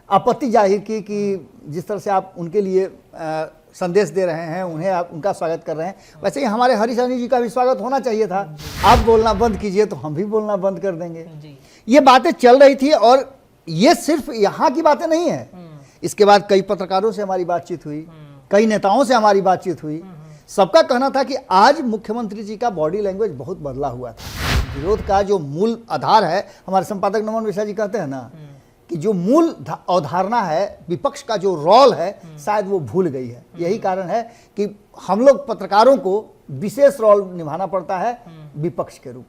आपत्ति जाहिर की कि जिस तरह से आप उनके लिए संदेश दे रहे हैं, उन्हें आप उनका स्वागत कर रहे हैं, वैसे ही हमारे हरीश सहनी जी का भी स्वागत होना चाहिए था। आप बोलना बंद कीजिए तो हम भी बोलना बंद कर देंगे। ये बातें चल रही थी और ये सिर्फ यहाँ की बातें नहीं है। इसके बाद कई पत्रकारों से हमारी बातचीत हुई, कई नेताओं से हमारी बातचीत हुई। सबका कहना था कि आज मुख्यमंत्री जी का बॉडी लैंग्वेज बहुत बदला हुआ था। विरोध का जो मूल आधार है, हमारे संपादक नमन मिश्रा जी कहते हैं ना कि जो मूल अवधारणा है, विपक्ष का जो रोल है, शायद वो भूल गई है। यही कारण है कि हम लोग पत्रकारों को विशेष रोल निभाना पड़ता है विपक्ष के रूप।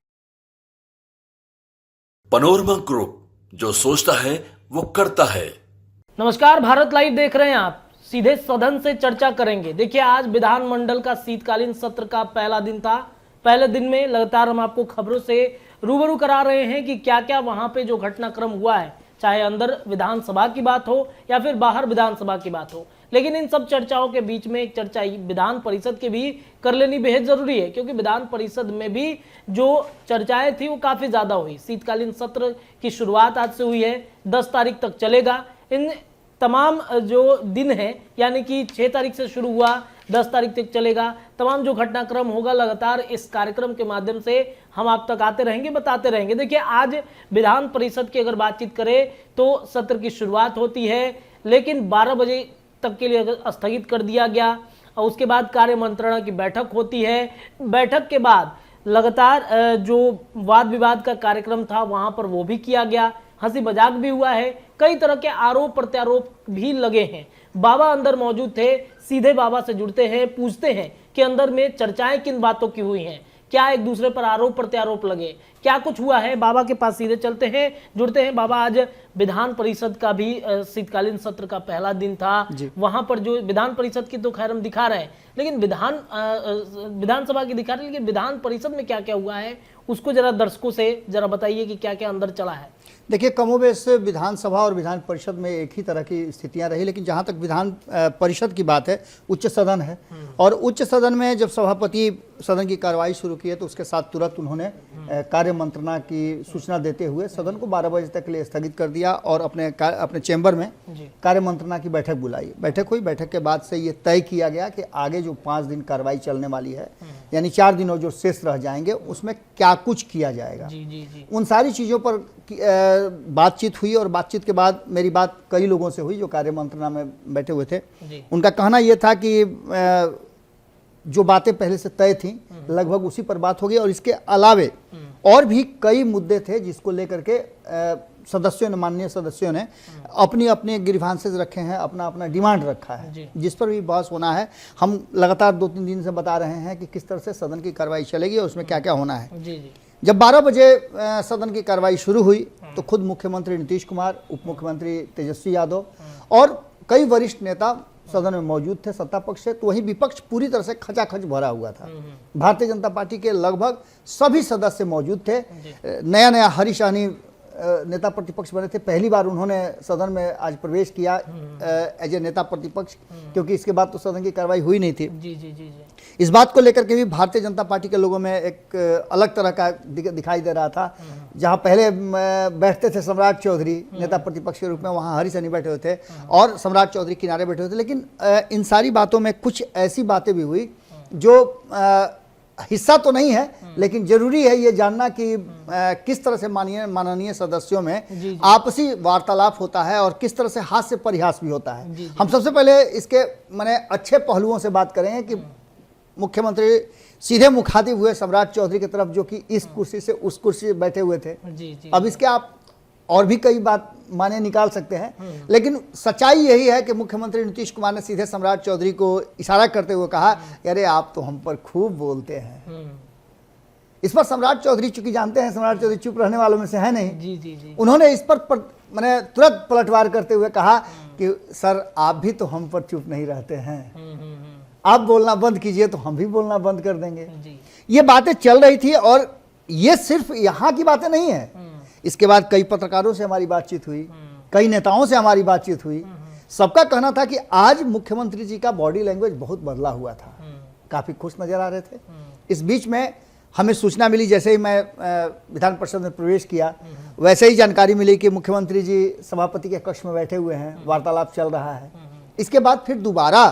पनोरमा ग्रुप, जो सोचता है वो करता है। नमस्कार, भारत लाइव देख रहे हैं आप। सीधे सदन से चर्चा करेंगे। देखिए, आज विधानमंडल का शीतकालीन सत्र का पहला दिन था। पहले दिन में लगातार हम आपको खबरों से रूबरू करा रहे हैं कि क्या क्या वहां पे जो घटनाक्रम हुआ है, चाहे अंदर विधानसभा की बात हो या फिर बाहर विधानसभा की बात हो। लेकिन इन सब चर्चाओं के बीच में एक चर्चा विधान परिषद की भी कर लेनी बेहद जरूरी है, क्योंकि विधान परिषद में भी जो चर्चाएं थी वो काफी ज्यादा हुई। शीतकालीन सत्र की शुरुआत आज से हुई है, 10 तारीख तक चलेगा। इन तमाम जो दिन है, यानी कि 6 तारीख से शुरू हुआ, 10 तारीख तक चलेगा। तमाम जो घटनाक्रम होगा लगातार इस कार्यक्रम के माध्यम से हम आप तक आते रहेंगे, बताते रहेंगे। देखिए, आज विधान परिषद की अगर बातचीत करें तो सत्र की शुरुआत होती है, लेकिन 12 बजे तक के लिए स्थगित कर दिया गया और उसके बाद कार्य मंत्रणा की बैठक होती है। बैठक के बाद लगातार जो वाद विवाद का कार्यक्रम था वहां पर वो भी किया गया, हंसी मजाक भी हुआ है, कई तरह के आरोप प्रत्यारोप भी लगे हैं। बाबा अंदर मौजूद थे, सीधे बाबा से जुड़ते हैं, पूछते हैं कि अंदर में चर्चाएं किन बातों की हुई हैं, क्या एक दूसरे पर आरोप प्रत्यारोप लगे, क्या कुछ हुआ है। बाबा के पास सीधे चलते हैं, जुड़ते हैं। बाबा, आज विधान परिषद का भी शीतकालीन सत्र का पहला दिन था। वहां पर जो विधान परिषद की तो खैर हम दिखा रहे हैं, लेकिन विधानसभा की दिखा रहे हैं, लेकिन विधान परिषद में क्या क्या हुआ है उसको जरा दर्शकों से जरा बताइए कि क्या क्या अंदर चला है। देखिए, कमोबेश विधानसभा और विधान परिषद में एक ही तरह की स्थितियां रही, लेकिन जहां तक विधान परिषद की बात है, उच्च सदन है और उच्च सदन में जब सभापति सदन की कार्रवाई शुरू की है तो उसके साथ तुरंत उन्होंने कार्य मंत्रणा की सूचना देते हुए सदन को 12 बजे तक के लिए स्थगित कर दिया और अपने चैम्बर में कार्य मंत्रणा की बैठक बुलाई। बैठक हुई। बैठक के बाद से ये तय किया गया कि आगे जो 5 दिन कार्रवाई चलने वाली है, यानी 4 दिनों जो शेष रह जाएंगे, उसमें क्या कुछ किया जाएगा। उन सारी चीज़ों पर बातचीत हुई और बातचीत के बाद मेरी बात कई लोगों से हुई जो कार्य मंत्रणा में बैठे हुए थे। उनका कहना यह था कि जो बातें पहले से तय थी लगभग उसी पर बात होगी और इसके अलावे और भी कई मुद्दे थे जिसको लेकर के सदस्यों ने, माननीय सदस्यों ने अपनी अपने ग्रीवांसेस रखे हैं, अपना अपना डिमांड रखा है, जिस पर भी बहस होना है। हम लगातार 2-3 दिन से बता रहे हैं कि किस तरह से सदन की कार्रवाई चलेगी और उसमें क्या क्या होना है। जब 12 बजे सदन की कार्रवाई शुरू हुई तो खुद मुख्यमंत्री नीतीश कुमार, उप मुख्यमंत्री तेजस्वी यादव और कई वरिष्ठ नेता सदन में मौजूद थे सत्ता पक्ष से, तो वहीं विपक्ष पूरी तरह से खचाखच भरा हुआ था। भारतीय जनता पार्टी के लगभग सभी सदस्य मौजूद थे। नया हरीश सहनी नेता प्रतिपक्ष बने थे, पहली बार उन्होंने सदन में आज प्रवेश किया एज ए नेता प्रतिपक्ष, क्योंकि इसके बाद तो सदन की कार्रवाई हुई नहीं थी। इस बात को लेकर के भी भारतीय जनता पार्टी के लोगों में एक अलग तरह का दिखाई दे रहा था। जहां पहले बैठते थे सम्राट चौधरी नेता प्रतिपक्ष के रूप में, वहां हरीश सहनी बैठे हुए थे और सम्राट चौधरी किनारे बैठे हुए थे। लेकिन इन सारी बातों में कुछ ऐसी बातें भी हुई जो हिस्सा तो नहीं है, लेकिन जरूरी है ये जानना कि किस तरह से माननीय सदस्यों में आपसी वार्तालाप होता है और किस तरह से हास्य परिहास भी होता है। हम सबसे पहले इसके माने अच्छे पहलुओं से बात करें कि मुख्यमंत्री सीधे मुखातिब हुए सम्राट चौधरी की तरफ, जो कि इस कुर्सी से उस कुर्सी पे बैठे हुए थे। अब इसके आप और भी कई बात माने निकाल सकते हैं, लेकिन सच्चाई यही है कि मुख्यमंत्री नीतीश कुमार ने सीधे सम्राट चौधरी को इशारा करते हुए कहा, अरे आप तो हम पर खूब बोलते हैं। इस पर सम्राट चौधरी, चूंकि जानते हैं सम्राट चौधरी चुप रहने वालों में से है नहीं, उन्होंने इस पर मैंने तुरंत पलटवार करते हुए कहा कि सर आप भी तो हम पर चुप नहीं रहते हैं, आप बोलना बंद कीजिए तो हम भी बोलना बंद कर देंगे। ये बातें चल रही थी और ये सिर्फ यहाँ की बातें नहीं है। इसके बाद कई पत्रकारों से हमारी बातचीत हुई, कई नेताओं से हमारी बातचीत हुई। सबका कहना था कि आज मुख्यमंत्री जी का बॉडी लैंग्वेज बहुत बदला हुआ था, काफी खुश नजर आ रहे थे। इस बीच में हमें सूचना मिली, जैसे ही मैं विधान परिषद में प्रवेश किया वैसे ही जानकारी मिली कि मुख्यमंत्री जी सभापति के कक्ष में बैठे हुए हैं, वार्तालाप चल रहा है। इसके बाद फिर दोबारा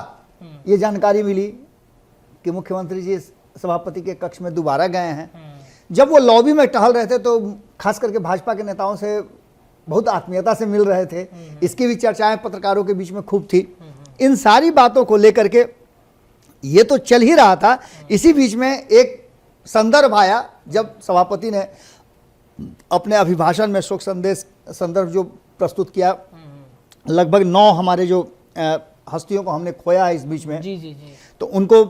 ये जानकारी मिली कि मुख्यमंत्री जी सभापति के कक्ष में दोबारा गए हैं। जब वो लॉबी में टहल रहे थे तो खास करके भाजपा के नेताओं से बहुत आत्मीयता से मिल रहे थे, इसकी भी चर्चाएं पत्रकारों के बीच में खूब थी। इन सारी बातों को लेकर के ये तो चल ही रहा था, इसी बीच में एक संदर्भ आया जब सभापति ने अपने अभिभाषण में शोक संदर्भ जो प्रस्तुत किया। लगभग 9 हमारे जो हस्तियों को हमने खोया है इस बीच में, जी जी जी, तो उनको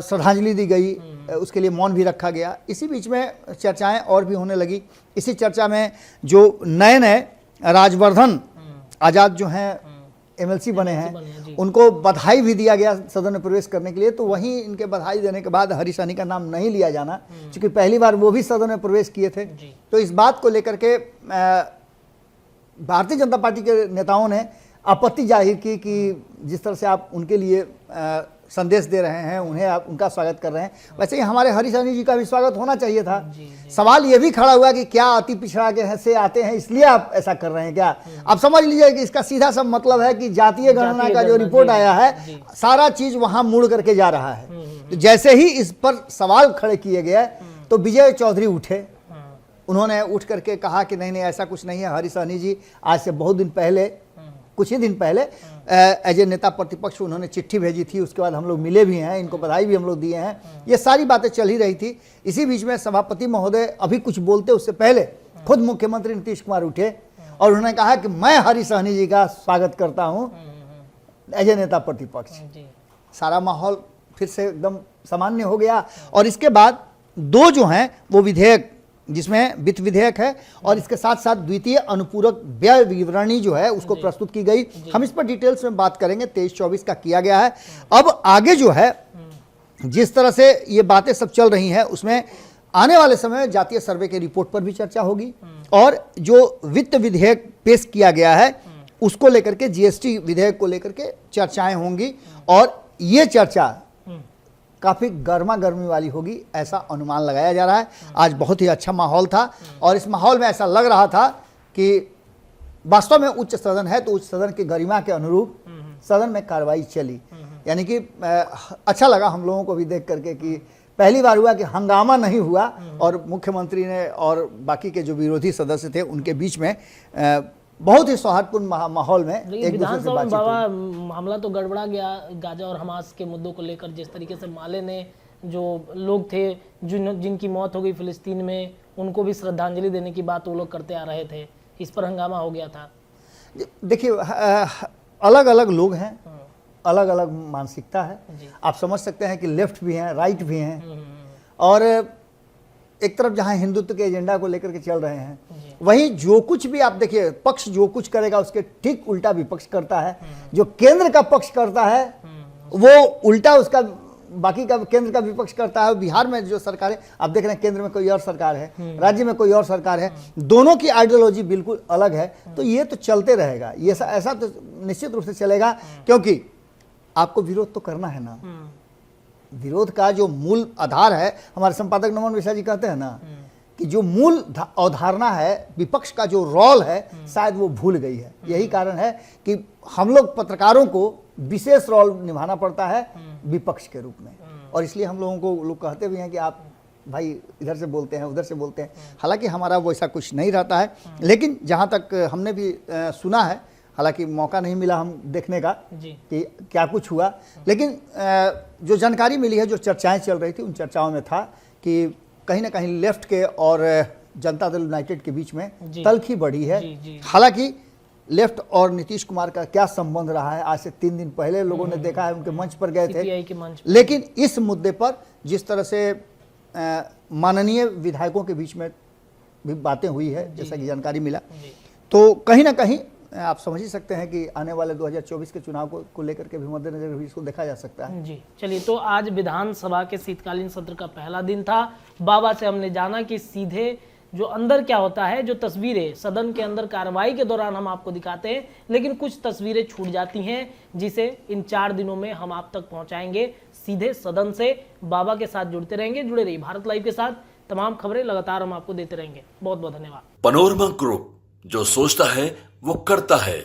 श्रद्धांजलि दी गई, उसके लिए मौन भी रखा गया। इसी बीच में चर्चाएं और भी होने लगी। इसी चर्चा में जो नए राजवर्धन आज़ाद जो हैं एमएलसी बने हैं, उनको बधाई भी दिया गया सदन में प्रवेश करने के लिए। तो वहीं इनके बधाई देने के बाद हरीश सहनी का नाम नहीं लिया जाना, क्योंकि पहली बार वो भी सदन में प्रवेश किए थे। तो इस बात को लेकर के भारतीय जनता पार्टी के नेताओं ने आपत्ति जाहिर की कि जिस तरह से आप उनके लिए संदेश दे रहे हैं, उन्हें आप उनका स्वागत कर रहे हैं, वैसे ही हमारे हरीश सहनी जी का भी स्वागत होना चाहिए था। सवाल ये भी खड़ा हुआ कि क्या अति पिछड़ा के से आते हैं इसलिए आप ऐसा कर रहे हैं क्या? आप समझ लीजिए कि इसका सीधा सा मतलब है कि जातीय गणना का जो रिपोर्ट आया है, सारा चीज वहां मुड़ करके जा रहा है। तो जैसे ही इस पर सवाल खड़े किए गए तो विजय चौधरी उठे, उन्होंने उठ करके कहा कि नहीं नहीं ऐसा कुछ नहीं है। हरीश सहनी जी आज से बहुत दिन पहले, कुछ ही दिन पहले एज ए नेता प्रतिपक्ष उन्होंने चिट्ठी भेजी थी, उसके बाद हम लोग मिले भी हैं, इनको बधाई भी हम लोग दिए हैं। ये सारी बातें चल ही रही थी। इसी बीच में सभापति महोदय अभी कुछ बोलते उससे पहले खुद मुख्यमंत्री नीतीश कुमार उठे और उन्होंने कहा कि मैं हरीश सहनी जी का स्वागत करता हूँ एज ए नेता प्रतिपक्ष। सारा माहौल फिर से एकदम सामान्य हो गया। और इसके बाद 2 जो हैं वो विधेयक, जिसमें वित्त विधेयक है और इसके साथ साथ द्वितीय अनुपूरक व्यय विवरणी जो है उसको प्रस्तुत की गई। हम इस पर डिटेल्स में बात करेंगे। 23-24 का किया गया है। अब आगे जो है जिस तरह से ये बातें सब चल रही हैं उसमें आने वाले समय में जातीय सर्वे के रिपोर्ट पर भी चर्चा होगी और जो वित्त विधेयक पेश किया गया है उसको लेकर के, जीएसटी विधेयक को लेकर के चर्चाएं होंगी और ये चर्चा काफ़ी गर्मा गर्मी वाली होगी, ऐसा अनुमान लगाया जा रहा है। आज बहुत ही अच्छा माहौल था और इस माहौल में ऐसा लग रहा था कि वास्तव में उच्च सदन है तो उच्च सदन की गरिमा के अनुरूप सदन में कार्रवाई चली। यानी कि अच्छा लगा हम लोगों को भी देख करके कि पहली बार हुआ कि हंगामा नहीं हुआ और मुख्यमंत्री ने और बाकी के जो विरोधी सदस्य थे उनके बीच में बहुत ही सौहार्दपूर्ण माहौल में एक दूसरे से बातचीत बाबा मामला तो गड़बड़ा गया। गाजा और हमास के मुद्दों को लेकर जिस तरीके से माले ने, जो लोग थे जिनकी मौत हो गई फिलिस्तीन में, उनको भी श्रद्धांजलि देने की बात वो लोग करते आ रहे थे, इस पर हंगामा हो गया था। देखिए अलग अलग लोग हैं, अलग अलग मानसिकता है। आप समझ सकते हैं कि लेफ्ट भी हैं, राइट भी हैं और एक तरफ जहां हिंदुत्व के एजेंडा को लेकर के चल रहे हैं, वहीं जो कुछ भी आप देखिए पक्ष जो कुछ करेगा उसके ठीक उल्टा विपक्ष करता है। जो केंद्र का पक्ष करता है वो उल्टा उसका बाकी का केंद्र का विपक्ष करता है। बिहार में जो सरकार है आप देख रहे हैं, केंद्र में कोई और सरकार है, राज्य में कोई और सरकार है, दोनों की आइडियोलॉजी बिल्कुल अलग है। तो ये तो चलते रहेगा, ये ऐसा तो निश्चित रूप से चलेगा, क्योंकि आपको विरोध तो करना है ना। विरोध का जो मूल आधार है, हमारे संपादक नमन मिश्रा जी कहते हैं ना कि जो मूल अवधारणा है, विपक्ष का जो रोल है, शायद वो भूल गई है। यही कारण है कि हम लोग पत्रकारों को विशेष रोल निभाना पड़ता है विपक्ष के रूप में, और इसलिए हम लोगों को लोग कहते भी हैं कि आप भाई इधर से बोलते हैं उधर से बोलते हैं। हालांकि हमारा वैसा कुछ नहीं रहता है, लेकिन जहाँ तक हमने भी सुना है, हालांकि मौका नहीं मिला हम देखने का कि क्या कुछ हुआ, लेकिन जो जानकारी मिली है, जो चर्चाएं चल रही थी, उन चर्चाओं में था कि कहीं ना कहीं लेफ्ट के और जनता दल यूनाइटेड के बीच में तल्खी बढ़ी है। हालांकि लेफ्ट और नीतीश कुमार का क्या संबंध रहा है, आज से 3 दिन पहले लोगों ने देखा है, उनके मंच पर गए थे। लेकिन इस मुद्दे पर जिस तरह से माननीय विधायकों के बीच में भी बातें हुई है, जैसा कि जानकारी मिला, तो कहीं ना कहीं आप समझ ही सकते हैं कि आने वाले 2024 के चुनाव को लेकर के भी मद्देनजर भी इसको देखा जा सकता है। जी चलिए, तो आज विधानसभा के शीतकालीन सत्र का पहला दिन था। बाबा से हमने जाना कि सीधे जो अंदर क्या होता है, जो तस्वीरें सदन के अंदर कार्रवाई के दौरान हम आपको दिखाते हैं, लेकिन कुछ तस्वीरें छूट जाती हैं जिसे इन 4 दिनों में हम आप तक पहुंचाएंगे सीधे सदन से। बाबा के साथ जुड़ते रहेंगे, जुड़े रहिए भारत लाइव के साथ। तमाम खबरें लगातार हम आपको देते रहेंगे। बहुत बहुत धन्यवाद। पनोरमा ग्रुप, जो सोचता है वो करता है।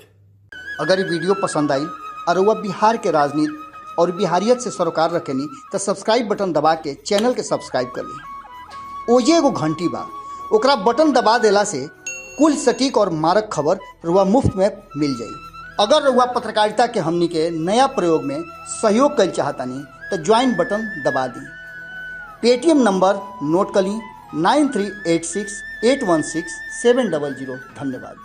अगर ये वीडियो पसंद आई और वह बिहार के राजनीति और बिहारियत से सरोकार रखेनी तो सब्सक्राइब बटन दबा के चैनल के सब्सक्राइब कर ली। ओजे एगो घंटी बा, ओकरा बटन दबा देला से कुल सटीक और मारक खबर रुआ मुफ्त में मिल जाई। अगर रुआ पत्रकारिता के हमनी के नया प्रयोग में सहयोग कर चाहतानी तो ज्वाइन बटन दबा दी। पेटीएम नंबर नोट कर ली 9386816700। धन्यवाद।